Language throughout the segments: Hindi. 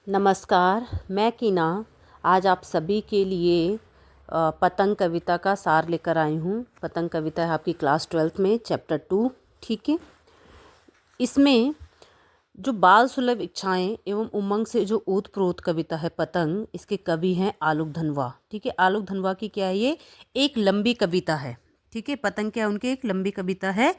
नमस्कार, मैं कीना आज आप सभी के लिए पतंग कविता का सार लेकर आई हूँ। पतंग कविता है आपकी क्लास 12th में चैप्टर 2। ठीक है, इसमें जो बाल सुलभ इच्छाएं एवं उमंग से जो ओतप्रोत कविता है पतंग, इसके कवि हैं आलोक धनवा। ठीक है, आलोक धनवा की क्या है, ये एक लंबी कविता है। ठीक है, पतंग क्या है, उनकी एक लंबी कविता है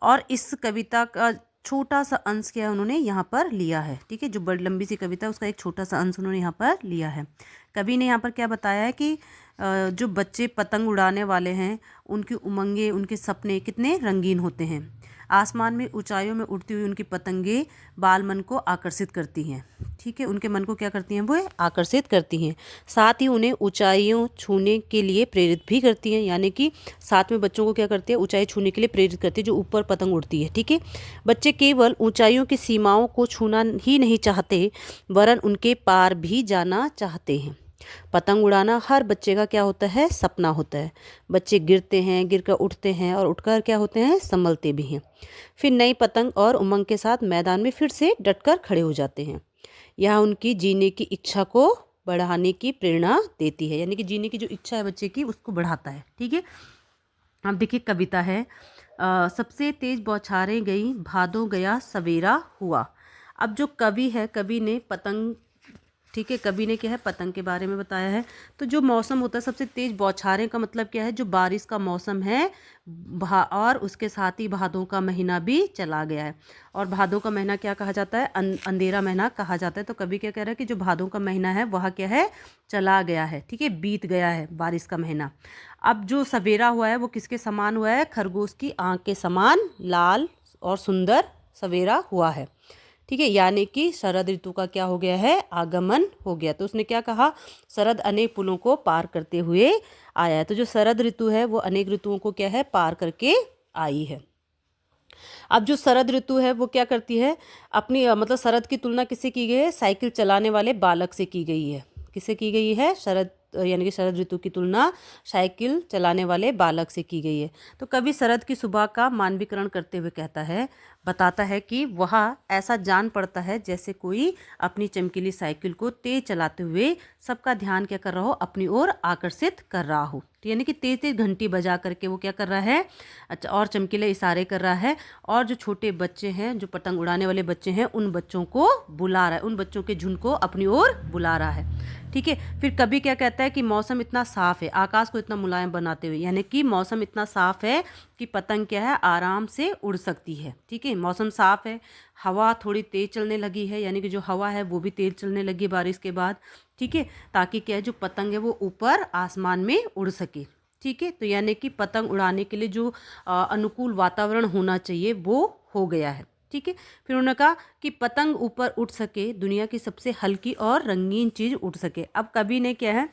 और इस कविता का छोटा सा अंश क्या है उन्होंने यहाँ पर लिया है। ठीक है, जो बड़ी लंबी सी कविता है उसका एक छोटा सा अंश उन्होंने यहाँ पर लिया है। कवि ने यहाँ पर क्या बताया है कि जो बच्चे पतंग उड़ाने वाले हैं उनकी उमंगें, उनके सपने कितने रंगीन होते हैं। आसमान में ऊंचाइयों में उड़ती हुई उनकी पतंगें बाल मन को आकर्षित करती हैं। ठीक है, उनके मन को क्या करती हैं, वो आकर्षित करती हैं। साथ ही उन्हें ऊंचाइयों छूने के लिए प्रेरित भी करती हैं, यानी कि साथ में बच्चों को क्या करती है, ऊंचाई छूने के लिए प्रेरित करती है, जो ऊपर पतंग उड़ती है। ठीक है, बच्चे केवल ऊंचाइयों की सीमाओं को छूना ही नहीं चाहते, वरन उनके पार भी जाना चाहते हैं। पतंग उड़ाना हर बच्चे का क्या होता है, सपना होता है। बच्चे गिरते हैं, गिरकर उठते हैं और उठकर क्या होते हैं, संभलते भी हैं। फिर नई पतंग और उमंग के साथ मैदान में फिर से डटकर खड़े हो जाते हैं। यह उनकी जीने की इच्छा को बढ़ाने की प्रेरणा देती है, यानी कि जीने की जो इच्छा है बच्चे की उसको बढ़ाता है। ठीक है, अब देखिए कविता है सबसे तेज बौछारें गई, भादों गया सवेरा हुआ। अब जो कवि है, कवि ने पतंग, ठीक है, कवि ने क्या है, पतंग के बारे में बताया है। तो जो मौसम होता है सबसे तेज बौछारें का मतलब क्या है, जो बारिश का मौसम है और उसके साथ ही भादों का महीना भी चला गया है। और भादों का महीना क्या कहा जाता है, अंधेरा महीना कहा जाता है। तो कवि क्या कह रहा है कि जो भादों का महीना है वह क्या है, चला गया है। ठीक है, बीत गया है बारिश का महीना। अब जो सवेरा हुआ है वो किसके समान हुआ है, खरगोश की आंख के समान लाल और सुंदर सवेरा हुआ है। ठीक है, यानी कि शरद ऋतु का क्या हो गया है, आगमन हो गया। तो उसने क्या कहा, शरद अनेक पुलों को पार करते हुए आया है। तो जो शरद ऋतु है वो अनेक ऋतुओं को क्या है, पार करके आई है। अब जो शरद ऋतु है वो क्या करती है, अपनी मतलब शरद की तुलना किससे की गई है, साइकिल चलाने वाले बालक से की गई है। किससे की गई है, शरद यानी कि शरद ऋतु की तुलना साइकिल चलाने वाले बालक से की गई है। तो कवि शरद की सुबह का मानवीकरण करते हुए कहता है, बताता है कि वह ऐसा जान पड़ता है जैसे कोई अपनी चमकीली साइकिल को तेज चलाते हुए सबका ध्यान क्या कर रहा हो, अपनी ओर आकर्षित कर रहा हो। तो यानी कि तेज तेज घंटी बजा करके वो क्या कर रहा है, अच्छा, और चमकीले इशारे कर रहा है। और जो छोटे बच्चे हैं, जो पतंग उड़ाने वाले बच्चे हैं, उन बच्चों को बुला रहा है, उन बच्चों के झुंड को अपनी ओर बुला रहा है। ठीक है, फिर कवि क्या कहता है कि मौसम इतना साफ है, आकाश को इतना मुलायम बनाते हुए, यानी कि मौसम इतना साफ है कि पतंग क्या है, आराम से उड़ सकती है। ठीक है, मौसम साफ है, हवा थोड़ी तेज चलने लगी है, यानी कि जो हवा है वो भी तेज चलने लगी बारिश के बाद। ठीक है, ताकि क्या है, जो पतंग है वो ऊपर आसमान में उड़ सके। ठीक है, तो यानी कि पतंग उड़ाने के लिए जो अनुकूल वातावरण होना चाहिए वो हो गया है। ठीक है, फिर उन्होंने कहा कि पतंग ऊपर उड़ सके, दुनिया की सबसे हल्की और रंगीन चीज़ उड़ सके। अब कवि ने क्या है,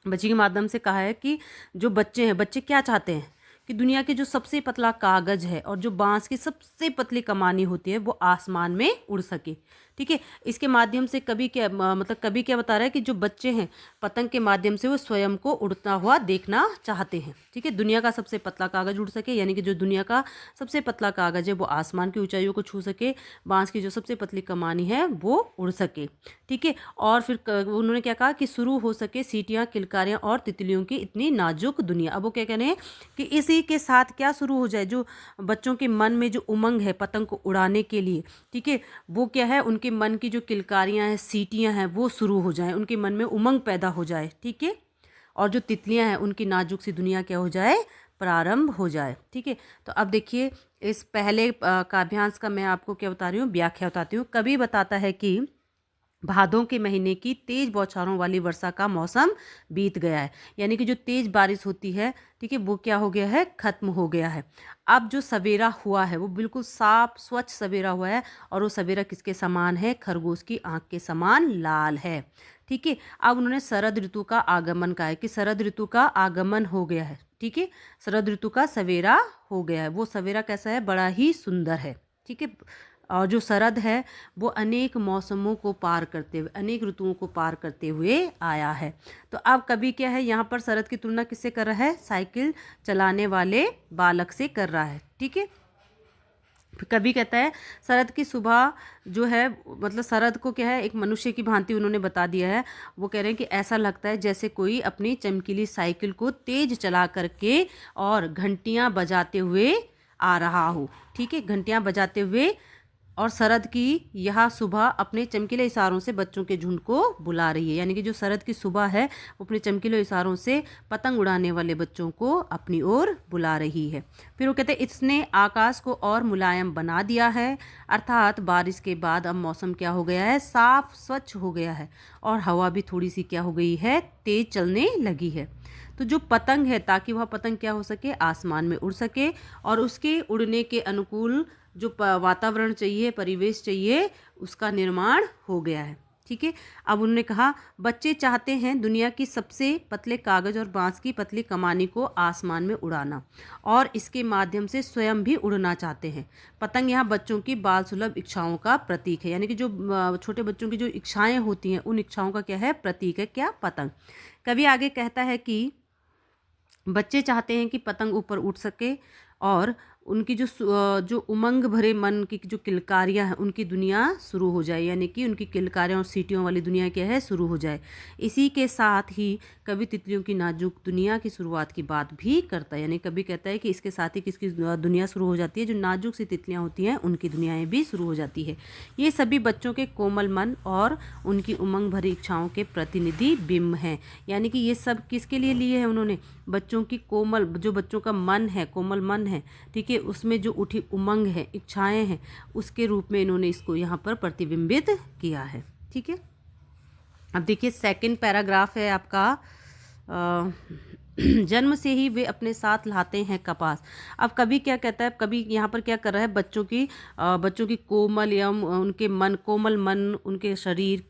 बच्चे के माध्यम से कहा है कि जो बच्चे हैं, बच्चे क्या चाहते हैं कि दुनिया के जो सबसे पतला कागज़ है और जो बांस की सबसे पतली कमानी होती है वो आसमान में उड़ सके। ठीक है, इसके माध्यम से कवि क्या मतलब कवि क्या बता रहा है कि जो बच्चे हैं पतंग के माध्यम से वो स्वयं को उड़ता हुआ देखना चाहते हैं। ठीक है, दुनिया का सबसे पतला कागज़ उड़ सके, यानी कि जो दुनिया का सबसे पतला कागज़ है वो आसमान की ऊंचाइयों को छू सके, बांस की जो सबसे पतली कमानी है वो उड़ सके। ठीक है, और फिर उन्होंने क्या कहा कि शुरू हो सके सीटियाँ, किलकारियाँ और तितलियों की इतनी नाजुक दुनिया। अब वो क्या कह रहे हैं कि इसी के साथ क्या शुरू हो जाए, जो बच्चों के मन में जो उमंग है पतंग को उड़ाने के लिए, ठीक है, वो क्या है, उनके मन की जो किलकारियाँ हैं, सीटियाँ हैं, वो शुरू हो जाएं, उनके मन में उमंग पैदा हो जाए। ठीक है, और जो तितलियाँ हैं उनकी नाजुक सी दुनिया क्या हो जाए, प्रारंभ हो जाए। ठीक है, तो अब देखिए इस पहले काव्यांश का मैं आपको क्या बता रही हूँ, व्याख्या बताती हूँ। कवि बताता है कि भादों के महीने की तेज बौछारों वाली वर्षा का मौसम बीत गया है, यानी कि जो तेज बारिश होती है, ठीक है, वो क्या हो गया है, खत्म हो गया है। अब जो सवेरा हुआ है वो बिल्कुल साफ स्वच्छ सवेरा हुआ है, और वो सवेरा किसके समान है, खरगोश की आंख के समान लाल है। ठीक है, अब उन्होंने शरद ऋतु का आगमन कहा है कि शरद ऋतु का आगमन हो गया है। ठीक है, शरद ऋतु का सवेरा हो गया है, वो सवेरा कैसा है, बड़ा ही सुंदर है। ठीक है, और जो शरद है वो अनेक मौसमों को पार करते हुए, अनेक ऋतुओं को पार करते हुए आया है। तो अब कवि क्या है, यहाँ पर शरद की तुलना किससे कर रहा है, साइकिल चलाने वाले बालक से कर रहा है। ठीक है, कभी कहता है शरद की सुबह जो है, मतलब शरद को क्या है, एक मनुष्य की भांति उन्होंने बता दिया है। वो कह रहे हैं कि ऐसा लगता है जैसे कोई अपनी चमकीली साइकिल को तेज चला करके और घंटियां बजाते हुए आ रहा हो। ठीक है, घंटियां बजाते हुए, और शरद की यह सुबह अपने चमकीले इशारों से बच्चों के झुंड को बुला रही है। यानी कि जो शरद की सुबह है वो अपने चमकीले इशारों से पतंग उड़ाने वाले बच्चों को अपनी ओर बुला रही है। फिर वो कहते हैं इसने आकाश को और मुलायम बना दिया है, अर्थात बारिश के बाद अब मौसम क्या हो गया है, साफ स्वच्छ हो गया है और हवा भी थोड़ी सी क्या हो गई है, तेज चलने लगी है। तो जो पतंग है, ताकि वह पतंग क्या हो सके, आसमान में उड़ सके और उसके उड़ने के अनुकूल जो वातावरण चाहिए, परिवेश चाहिए, उसका निर्माण हो गया है। ठीक है, अब उन्होंने कहा बच्चे चाहते हैं दुनिया की सबसे पतले कागज़ और बांस की पतली कमानी को आसमान में उड़ाना और इसके माध्यम से स्वयं भी उड़ना चाहते हैं। पतंग यहाँ बच्चों की बाल सुलभ इच्छाओं का प्रतीक है। यानी कि जो छोटे बच्चों की जो इच्छाएं होती हैं, उन इच्छाओं का क्या है, प्रतीक है क्या, पतंग। कवि आगे कहता है कि बच्चे चाहते हैं कि पतंग ऊपर उड़ सके और उनकी जो उमंग भरे मन की जो किलकारियाँ हैं, उनकी दुनिया शुरू हो जाए। यानी कि उनकी किलकारियाँ और सीटियों वाली दुनिया क्या है, शुरू हो जाए। इसी के साथ ही कवि तितलियों की नाजुक दुनिया की शुरुआत की बात भी करता है। यानी कवि कहता है कि इसके साथ ही किसकी दुनिया शुरू हो जाती है, जो नाजुक सी तितलियाँ होती हैं उनकी दुनियाएँ भी शुरू हो जाती है। ये सभी बच्चों के कोमल मन और उनकी उमंग भरी इच्छाओं के प्रतिनिधि बिंब हैं। यानी कि ये सब किसके लिए लिए हैं उन्होंने, बच्चों की कोमल, जो बच्चों का मन है, कोमल मन है, ठीक है, उसमें जो उठी उमंग है, इच्छाएं हैं, उसके रूप में इन्होंने इसको यहाँ पर प्रतिबिंबित किया है। ठीक है, अब देखिए सेकंड पैराग्राफ है आपका, जन्म से ही वे अपने साथ लाते हैं कपास। अब कवि क्या कहता है, कवि यहाँ पर क्या कर रहा है, बच्चों की कोमल एवं उनके मन, कोमल मन, उनके शरीर,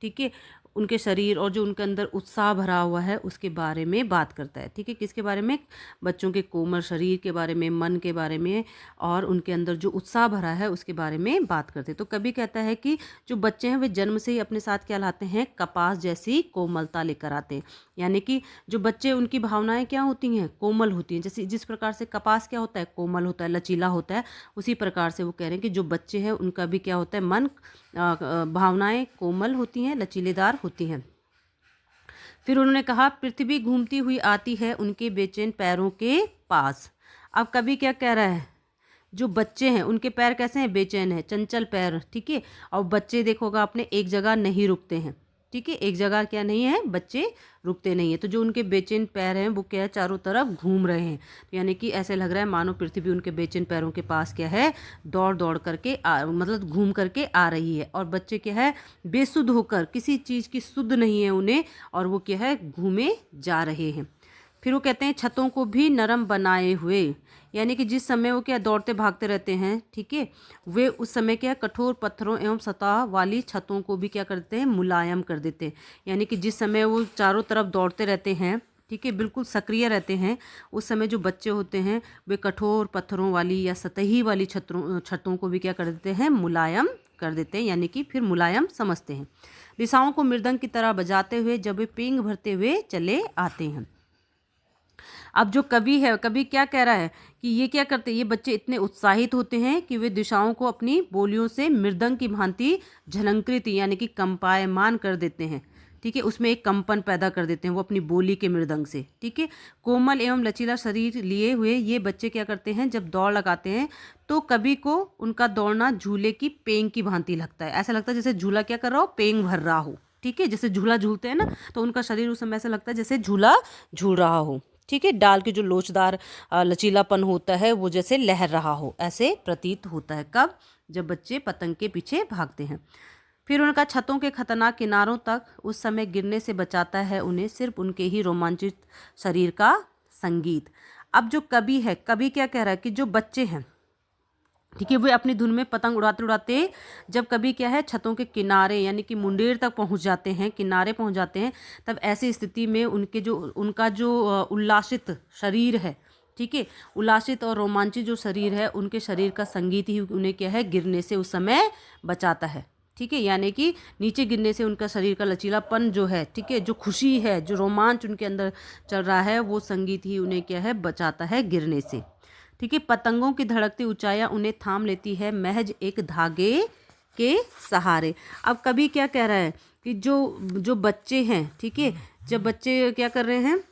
ठीक है, उनके शरीर और जो उनके अंदर उत्साह भरा हुआ है उसके बारे में बात करता है। ठीक है, किसके बारे में, बच्चों के कोमल शरीर के बारे में, मन के बारे में और उनके अंदर जो उत्साह भरा है उसके बारे में बात करते हैं। तो कवि कहता है कि जो बच्चे हैं वे जन्म से ही अपने साथ क्या लाते हैं, कपास जैसी कोमलता लेकर आते हैं। यानी कि जो बच्चे, उनकी भावनाएं क्या होती हैं, कोमल होती हैं। जैसे जिस प्रकार से कपास क्या होता है, कोमल होता है, लचीला होता है, उसी प्रकार से वो कह रहे हैं कि जो बच्चे हैं उनका भी क्या होता है, मन, भावनाएं कोमल होती हैं, लचीलेदार होती हैं। फिर उन्होंने कहा पृथ्वी घूमती हुई आती है उनके बेचैन पैरों के पास। अब कवि क्या कह रहा है, जो बच्चे हैं उनके पैर कैसे हैं, बेचैन है, चंचल पैर। ठीक है, और बच्चे देखोगा आपने एक जगह नहीं रुकते हैं। ठीक है, एक जगह क्या नहीं है, बच्चे रुकते नहीं है। तो जो उनके बेचैन पैर हैं वो क्या है, चारों तरफ घूम रहे हैं। तो यानी कि ऐसे लग रहा है मानो पृथ्वी उनके बेचैन पैरों के पास क्या है, दौड़ दौड़ करके मतलब घूम करके आ रही है। और बच्चे क्या है, बेसुध होकर, किसी चीज़ की सुध नहीं है उन्हें, और वो क्या है, घूमे जा रहे हैं। फिर वो कहते हैं छतों को भी नरम बनाए हुए। यानी कि जिस समय वो क्या दौड़ते भागते रहते हैं, ठीक है, वे उस समय क्या कठोर पत्थरों एवं सतह वाली छतों को भी क्या करते हैं, मुलायम कर देते हैं। यानी कि जिस समय वो चारों तरफ दौड़ते रहते हैं, ठीक है, बिल्कुल सक्रिय रहते हैं, उस समय जो बच्चे होते हैं वे कठोर पत्थरों वाली या सतही वाली छतों को भी क्या कर देते हैं, मुलायम कर देते हैं। यानी कि फिर मुलायम समझते हैं। दिशाओं को मृदंग की तरह बजाते हुए जब वे पींग भरते हुए चले आते हैं। अब जो कवि है, कवि क्या कह रहा है कि ये क्या करते हैं, ये बच्चे इतने उत्साहित होते हैं कि वे दिशाओं को अपनी बोलियों से मृदंग की भांति झलंकृत यानी कि कंपायमान कर देते हैं। ठीक है, उसमें एक कंपन पैदा कर देते हैं वो अपनी बोली के मृदंग से। ठीक है, कोमल एवं लचीला शरीर लिए हुए ये बच्चे क्या करते हैं, जब दौड़ लगाते हैं तो कवि को उनका दौड़ना झूले की पेंग की भांति लगता है। ऐसा लगता है जैसे झूला क्या कर रहा हो, पेंग भर रहा हो। ठीक है, जैसे झूला झूलते हैं ना, तो उनका शरीर उस समय ऐसा लगता है जैसे झूला झूल रहा हो। ठीक है, डाल के जो लोचदार लचीलापन होता है वो जैसे लहर रहा हो, ऐसे प्रतीत होता है। कब, जब बच्चे पतंग के पीछे भागते हैं। फिर उनका छतों के खतरनाक किनारों तक उस समय गिरने से बचाता है उन्हें सिर्फ उनके ही रोमांचित शरीर का संगीत। अब जो कवि है, कवि क्या कह रहा है कि जो बच्चे हैं, ठीक है, वे अपनी धुन में पतंग उड़ाते उड़ाते जब कभी क्या है, छतों के किनारे यानी कि मुंडेर तक पहुंच जाते हैं, किनारे पहुंच जाते हैं, तब ऐसी स्थिति में उनका जो उल्लासित शरीर है, ठीक है, उल्लासित और रोमांचित जो शरीर है, उनके शरीर का संगीत ही उन्हें क्या है, गिरने से उस समय बचाता है। ठीक है, यानी कि नीचे गिरने से उनका शरीर का लचीलापन जो है, ठीक है, जो खुशी है, जो रोमांच उनके अंदर चल रहा है, वो संगीत ही उन्हें क्या है, बचाता है गिरने से। ठीक है। पतंगों की धड़कती ऊंचाइयां उन्हें थाम लेती है महज एक धागे के सहारे। अब कभी क्या कह रहा है कि जो जो बच्चे हैं, ठीक है, जब बच्चे क्या कर रहे हैं,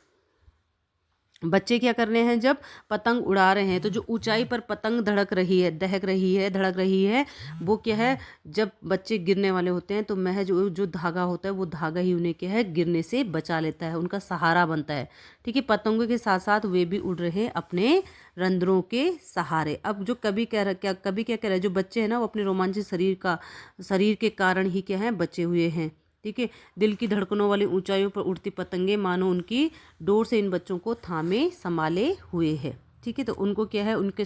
बच्चे क्या कर रहे हैं, जब पतंग उड़ा रहे हैं तो जो ऊंचाई पर पतंग धड़क रही है, धड़क रही है, वो क्या है, जब बच्चे गिरने वाले होते हैं तो महज जो धागा होता है वो धागा ही उन्हें क्या है गिरने से बचा लेता है, उनका सहारा बनता है। ठीक है। पतंगों के साथ साथ वे भी उड़ रहे हैं अपने रंध्रों के सहारे। अब जो कभी क्या कह रहा है, जो बच्चे हैं ना वो अपने रोमांचित शरीर के कारण ही क्या है बचे हुए हैं। ठीक है। दिल की धड़कनों वाली ऊंचाइयों पर उड़ती पतंगे मानो उनकी डोर से इन बच्चों को थामे संभाले हुए है। ठीक है। तो उनको क्या है, उनके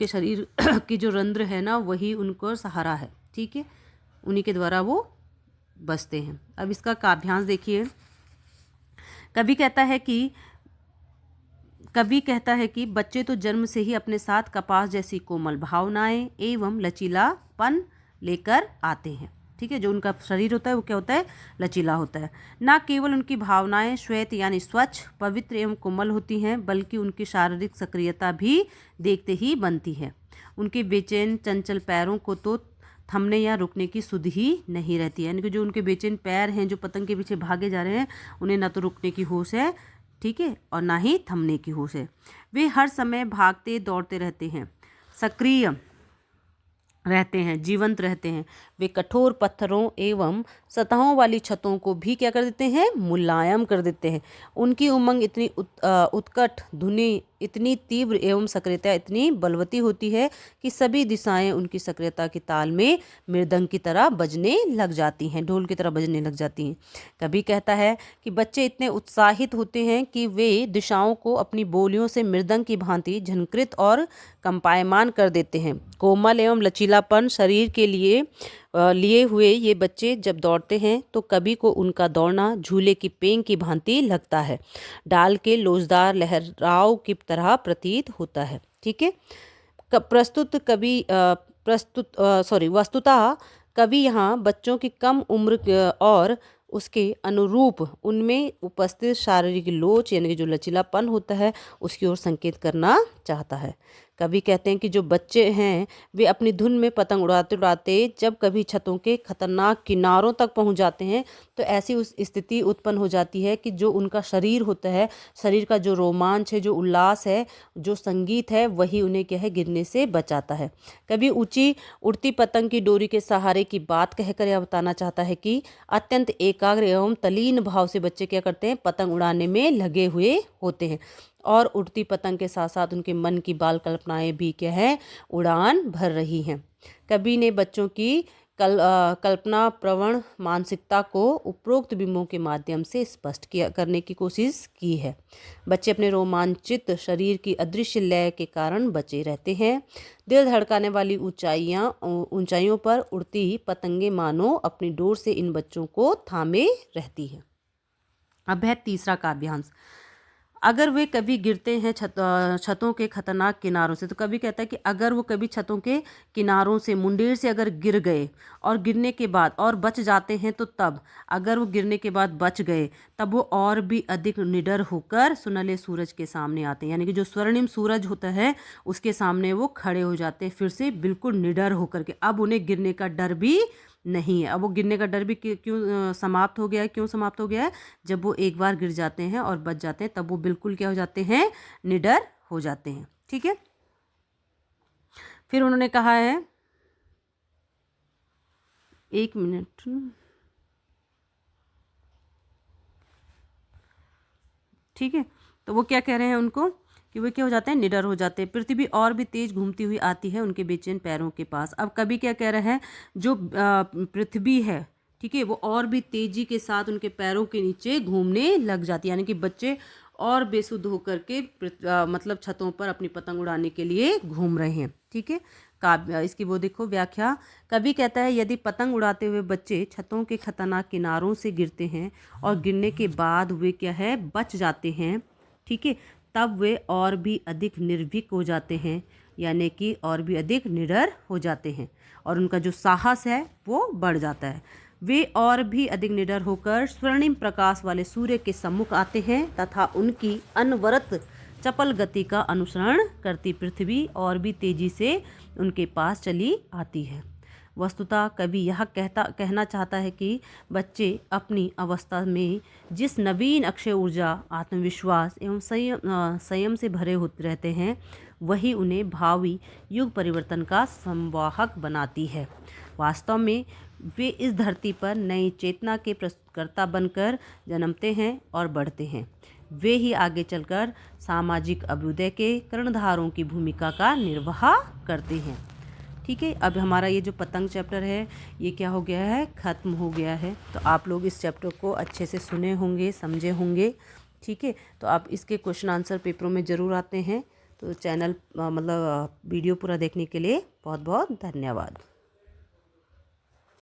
शरीर की जो रंध्र है ना वही उनको सहारा है। ठीक है। उन्हीं के द्वारा वो बचते हैं। अब इसका काव्यांश देखिए। कवि कहता है कि बच्चे तो जन्म से ही अपने साथ कपास जैसी कोमल भावनाएं एवं लचीलापन लेकर आते हैं। ठीक है। जो उनका शरीर होता है वो क्या होता है, लचीला होता है। ना केवल उनकी भावनाएं श्वेत यानी स्वच्छ, पवित्र एवं कोमल होती हैं, बल्कि उनकी शारीरिक सक्रियता भी देखते ही बनती है। उनके बेचैन चंचल पैरों को तो थमने या रुकने की सुध ही नहीं रहती है। यानी कि जो उनके बेचैन पैर हैं, जो पतंग के पीछे भागे जा रहे हैं, उन्हें ना तो रुकने की होश है, ठीक है, और ना ही थमने की होश है। वे हर समय भागते दौड़ते रहते हैं, सक्रिय रहते हैं, जीवंत रहते हैं। वे कठोर पत्थरों एवं सतहों वाली छतों को भी क्या कर देते हैं, मुलायम कर देते हैं। उनकी उमंग इतनी उत्कट, धुनी इतनी तीव्र एवं सक्रियता इतनी बलवती होती है कि सभी दिशाएं उनकी सक्रियता की ताल में मृदंग की तरह बजने लग जाती हैं, ढोल की तरह बजने लग जाती हैं। कभी कहता है कि बच्चे इतने उत्साहित होते हैं कि वे दिशाओं को अपनी बोलियों से मृदंग की भांति झनकृत और कंपायमान कर देते हैं। कोमल एवं लचीलापन शरीर के लिए हुए ये बच्चे जब दौड़ते हैं तो कभी को उनका दौड़ना झूले की पेंग की भांति लगता है, डाल के लोजदार लहराव की तरह प्रतीत होता है। ठीक है। वस्तुतः कभी यहाँ बच्चों की कम उम्र और उसके अनुरूप उनमें उपस्थित शारीरिक लोच यानी कि जो लचीलापन होता है उसकी ओर संकेत करना चाहता है। कभी कहते हैं कि जो बच्चे हैं वे अपनी धुन में पतंग उड़ाते उड़ाते जब कभी छतों के खतरनाक किनारों तक पहुंच जाते हैं तो ऐसी उस स्थिति उत्पन्न हो जाती है कि जो उनका शरीर होता है, शरीर का जो रोमांच है, जो उल्लास है, जो संगीत है, वही उन्हें क्या है गिरने से बचाता है। कभी ऊंची उड़ती पतंग की डोरी के सहारे की बात कहकर यह बताना चाहता है कि अत्यंत एकाग्र एवं तल्लीन भाव से बच्चे क्या करते हैं, पतंग उड़ाने में लगे हुए होते हैं और उड़ती पतंग के साथ साथ उनके मन की बाल कल्पनाएं भी क्या है उड़ान भर रही हैं। कवि ने बच्चों की कल्पना प्रवण मानसिकता को उपरोक्त बिंबों के माध्यम से स्पष्ट करने की कोशिश की है। बच्चे अपने रोमांचित शरीर की अदृश्य लय के कारण बचे रहते हैं। दिल धड़काने वाली ऊंचाइयों पर उड़ती पतंगे मानो अपनी डोर से इन बच्चों को थामे रहती है। अब है तीसरा काव्यांश। अगर वे कभी गिरते हैं छतों के खतरनाक किनारों से, तो कभी कहता है कि अगर वो कभी छतों के किनारों से मुंडेर से अगर गिर गए और गिरने के बाद और बच जाते हैं, तो तब अगर वो गिरने के बाद बच गए तब वो और भी अधिक निडर होकर सुनहले सूरज के सामने आते हैं। यानी कि जो स्वर्णिम सूरज होता है उसके सामने वो खड़े हो जाते हैं फिर से बिल्कुल निडर होकर के। अब उन्हें गिरने का डर भी नहीं है। अब वो गिरने का डर भी क्यों समाप्त हो गया है, क्यों समाप्त हो गया है, जब वो एक बार गिर जाते हैं और बच जाते हैं तब वो बिल्कुल क्या हो जाते हैं, निडर हो जाते हैं। ठीक है। फिर उन्होंने कहा है, एक मिनट, ठीक है, तो वो क्या कह रहे हैं उनको कि वे क्या हो जाते हैं, निडर हो जाते हैं। पृथ्वी और भी तेज घूमती हुई आती है उनके बेचैन पैरों के पास। अब कभी क्या कह रहे हैं, जो पृथ्वी है, ठीक है, वो और भी तेजी के साथ उनके पैरों के नीचे घूमने लग जाती है। यानी कि बच्चे और बेसुध होकर के मतलब छतों पर अपनी पतंग उड़ाने के लिए घूम रहे हैं। ठीक है। इसकी वो देखो व्याख्या। कवि कहता है, यदि पतंग उड़ाते हुए बच्चे छतों के खतरनाक किनारों से गिरते हैं और गिरने के बाद वे क्या है बच जाते हैं, ठीक है, तब वे और भी अधिक निर्भीक हो जाते हैं, यानी कि और भी अधिक निडर हो जाते हैं और उनका जो साहस है वो बढ़ जाता है। वे और भी अधिक निडर होकर स्वर्णिम प्रकाश वाले सूर्य के सम्मुख आते हैं तथा उनकी अनवरत चपल गति का अनुसरण करती पृथ्वी और भी तेजी से उनके पास चली आती है। वस्तुतः कवि यह कहना चाहता है कि बच्चे अपनी अवस्था में जिस नवीन अक्षय ऊर्जा, आत्मविश्वास एवं संयम से भरे होते रहते हैं, वही उन्हें भावी युग परिवर्तन का संवाहक बनाती है। वास्तव में वे इस धरती पर नई चेतना के प्रस्तुतकर्ता बनकर जन्मते हैं और बढ़ते हैं। वे ही आगे चलकर सामाजिक अभ्युदय के कर्णधारों की भूमिका का निर्वाह करते हैं। ठीक है, अब हमारा ये जो पतंग चैप्टर है ये क्या हो गया है, ख़त्म हो गया है। तो आप लोग इस चैप्टर को अच्छे से सुने होंगे, समझे होंगे। ठीक है, तो आप इसके क्वेश्चन आंसर पेपरों में ज़रूर आते हैं। तो चैनल वीडियो पूरा देखने के लिए बहुत बहुत धन्यवाद।